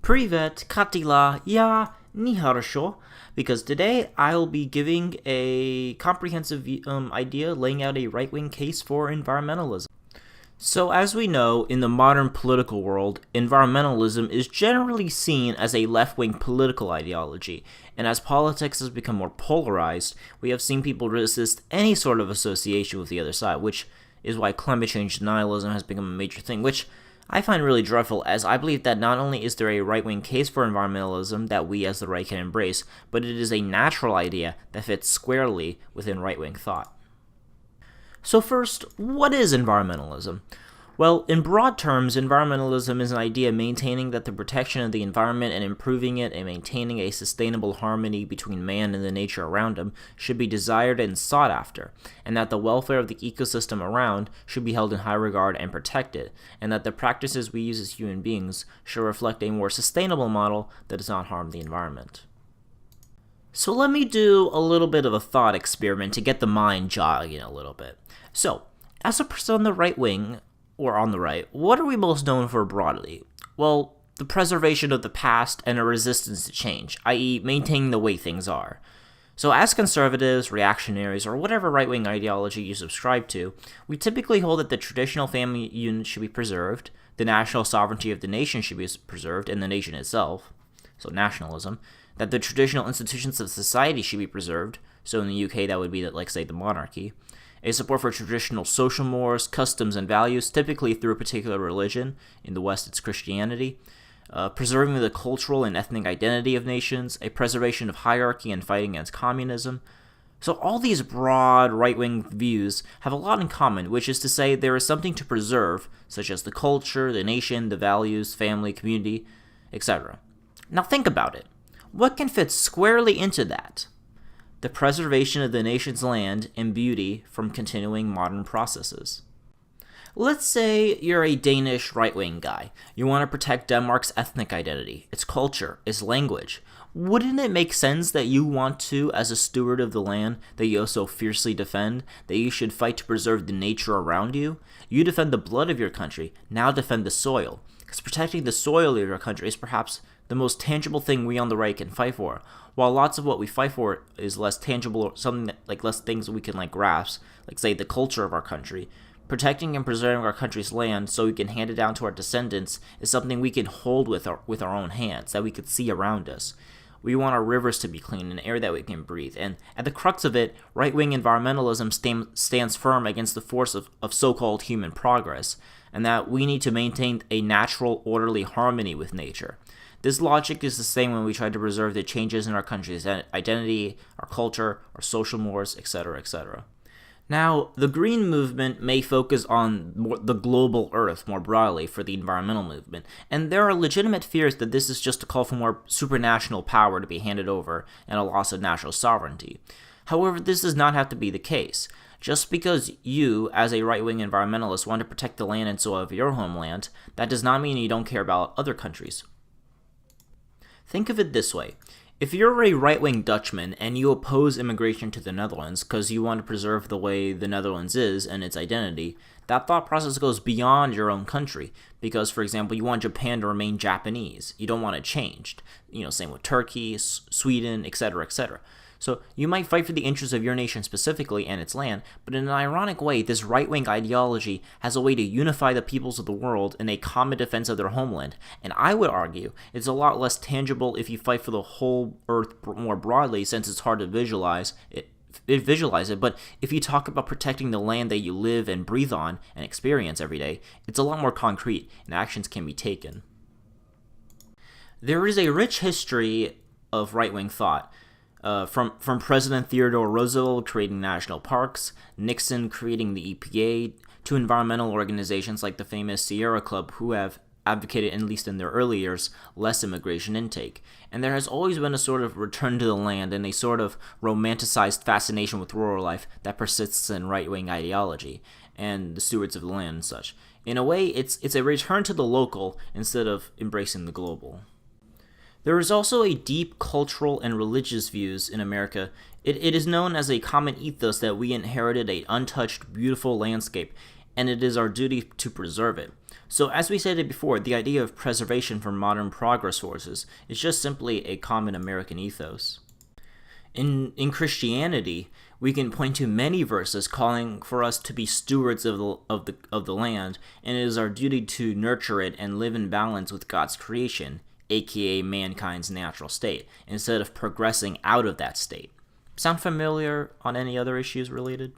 Privet, Katila, ya, ni хорошо, because today I'll be giving a comprehensive idea laying out a right-wing case for environmentalism. So as we know, in the modern political world, environmentalism is generally seen as a left-wing political ideology, and as politics has become more polarized, we have seen people resist any sort of association with the other side, which is why climate change denialism has become a major thing, which I find really dreadful, as I believe that not only is there a right-wing case for environmentalism that we as the right can embrace, but it is a natural idea that fits squarely within right-wing thought. So first, what is environmentalism? Well, in broad terms, environmentalism is an idea maintaining that the protection of the environment and improving it and maintaining a sustainable harmony between man and the nature around him should be desired and sought after, and that the welfare of the ecosystem around should be held in high regard and protected, and that the practices we use as human beings should reflect a more sustainable model that does not harm the environment. So let me do a little bit of a thought experiment to get the mind jogging a little bit. So, as a person on the right wing, or on the right, what are we most known for broadly? Well, the preservation of the past and a resistance to change, i.e. maintaining the way things are. So as conservatives, reactionaries, or whatever right-wing ideology you subscribe to, we typically hold that the traditional family unit should be preserved, the national sovereignty of the nation should be preserved, and the nation itself, so nationalism, that the traditional institutions of society should be preserved, so in the UK that would be, like, say, the monarchy, a support for traditional social mores, customs, and values, typically through a particular religion. In the West, it's Christianity. Preserving the cultural and ethnic identity of nations, a preservation of hierarchy and fighting against communism. So all these broad right-wing views have a lot in common, which is to say there is something to preserve, such as the culture, the nation, the values, family, community, etc. Now think about it. What can fit squarely into that? The preservation of the nation's land and beauty from continuing modern processes. Let's say you're a Danish right-wing guy. You want to protect Denmark's ethnic identity, its culture, its language. Wouldn't it make sense that you want to, as a steward of the land that you so fiercely defend, that you should fight to preserve the nature around you? You defend the blood of your country, now defend the soil. Because protecting the soil of your country is perhaps the most tangible thing we on the right can fight for, while lots of what we fight for is less tangible or something that, like, less things we can grasp, like say the culture of our country. Protecting and preserving our country's land so we can hand it down to our descendants is something we can hold with our own hands, that we could see around us. We want our rivers to be clean and air that we can breathe, and at the crux of it, right-wing environmentalism stands firm against the force of so-called human progress, and that we need to maintain a natural, orderly harmony with nature. This logic is the same when we try to preserve the changes in our country's identity, our culture, our social mores, etc., etc. Now, the Green Movement may focus on the global Earth more broadly for the environmental movement, and there are legitimate fears that this is just a call for more supranational power to be handed over and a loss of national sovereignty. However, this does not have to be the case. Just because you, as a right-wing environmentalist, want to protect the land and soil of your homeland, that does not mean you don't care about other countries. Think of it this way. If you're a right-wing Dutchman and you oppose immigration to the Netherlands because you want to preserve the way the Netherlands is and its identity, that thought process goes beyond your own country because, for example, you want Japan to remain Japanese. You don't want it changed. Same with Turkey, Sweden, etc., etc. So you might fight for the interests of your nation specifically and its land, but in an ironic way, this right-wing ideology has a way to unify the peoples of the world in a common defense of their homeland, and I would argue it's a lot less tangible if you fight for the whole Earth more broadly, since it's hard to visualize it, but if you talk about protecting the land that you live and breathe on and experience every day, it's a lot more concrete, and actions can be taken. There is a rich history of right-wing thought. From President Theodore Roosevelt creating national parks, Nixon creating the EPA, to environmental organizations like the famous Sierra Club who have advocated, at least in their early years, less immigration intake. And there has always been a sort of return to the land and a sort of romanticized fascination with rural life that persists in right-wing ideology and the stewards of the land and such. In a way, it's a return to the local instead of embracing the global. There is also a deep cultural and religious views in America. It is known as a common ethos that we inherited an untouched, beautiful landscape, and it is our duty to preserve it. So as we stated before, the idea of preservation for modern progress forces is just simply a common American ethos. In Christianity, we can point to many verses calling for us to be stewards of the land, and it is our duty to nurture it and live in balance with God's creation, aka mankind's natural state, instead of progressing out of that state. Sound familiar on any other issues related?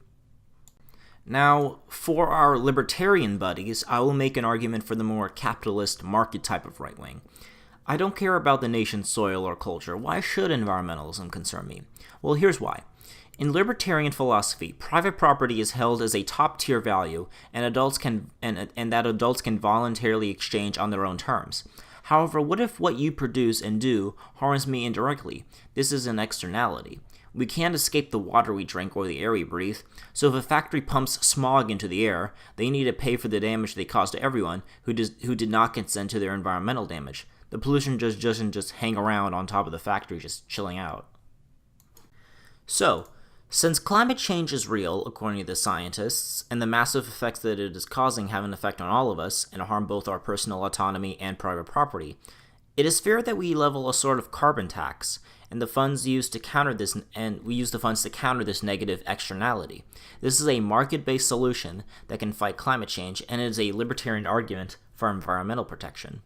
Now, for our libertarian buddies, I will make an argument for the more capitalist market type of right wing. I don't care about the nation's soil or culture. Why should environmentalism concern me? Well, here's why. In libertarian philosophy, private property is held as a top-tier value, and that adults can voluntarily exchange on their own terms. However, what if what you produce and do harms me indirectly? This is an externality. We can't escape the water we drink or the air we breathe, so if a factory pumps smog into the air, they need to pay for the damage they cause to everyone who did not consent to their environmental damage. The pollution just doesn't just hang around on top of the factory just chilling out. So, since climate change is real, according to the scientists, and the massive effects that it is causing have an effect on all of us and harm both our personal autonomy and private property, it is fair that we level a sort of carbon tax, and we use the funds to counter this negative externality. This is a market-based solution that can fight climate change, and it is a libertarian argument for environmental protection.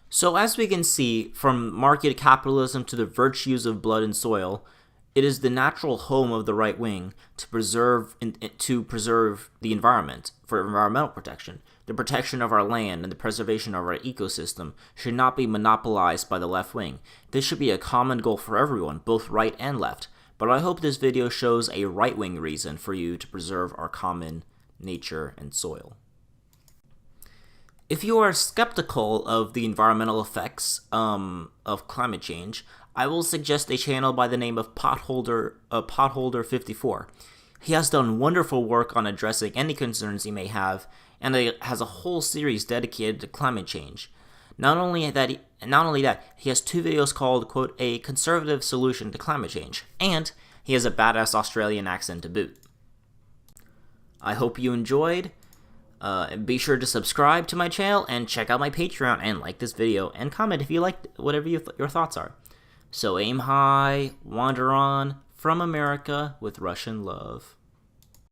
So as we can see, from market capitalism to the virtues of blood and soil, it is the natural home of the right wing to preserve the environment for environmental protection. The protection of our land and the preservation of our ecosystem should not be monopolized by the left wing. This should be a common goal for everyone, both right and left. But I hope this video shows a right-wing reason for you to preserve our common nature and soil. If you are skeptical of the environmental effects of climate change, I will suggest a channel by the name of Potholder54. He has done wonderful work on addressing any concerns you may have, and has a whole series dedicated to climate change. Not only that, he has 2 videos called, quote, A Conservative Solution to Climate Change, and he has a badass Australian accent to boot. I hope you enjoyed. Be sure to subscribe to my channel and check out my Patreon and like this video and comment if you liked whatever your thoughts are. So aim high, wander on, from America with Russian love.